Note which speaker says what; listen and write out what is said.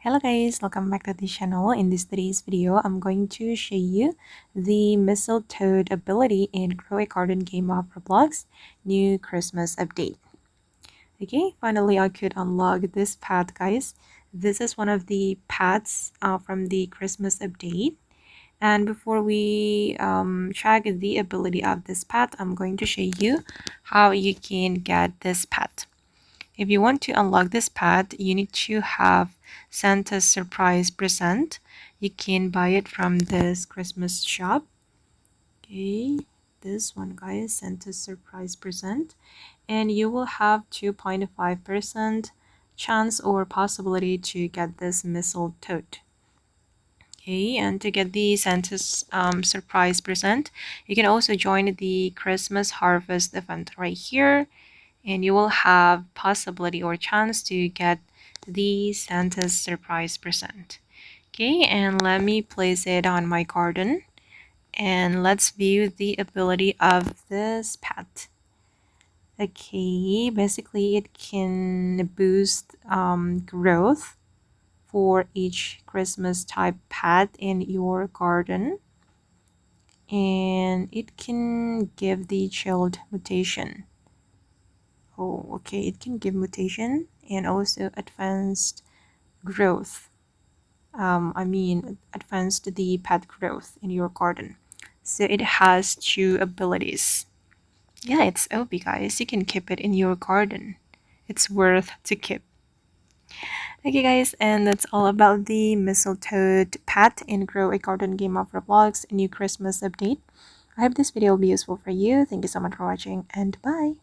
Speaker 1: Hello guys, welcome back to the channel. In today's video, I'm going to show you the Mistletoad ability in Grow a Garden game of Roblox new Christmas update. Okay, finally I could unlock this pet, guys. This is one of the pets from the Christmas update. And before we check the ability of this pet, I'm going to show you how you can get this pet. If you want to unlock this pet, you need to have Santa's surprise present. You can buy it from this Christmas shop. Okay, this one, guys, Santa's surprise present. And you will have 2.5% chance or possibility to get this Mistletoad. Okay, and to get the Santa's surprise present, you can also join the Christmas harvest event right here, and you will have possibility or chance to get the Santa's surprise present. Okay, and let me place it on my garden, and let's view the ability of this pet. Okay, basically it can boost growth for each Christmas type pet in your garden, and it can give the child mutation. Oh, okay, it can give mutation and also advanced growth. Advanced the pet growth in your garden. So it has two abilities. Yeah, it's OP, guys. You can keep it in your garden. It's worth to keep. Okay, guys, and that's all about the Mistletoad pet in Grow a Garden game of Roblox new Christmas update. I hope this video will be useful for you. Thank you so much for watching, and bye.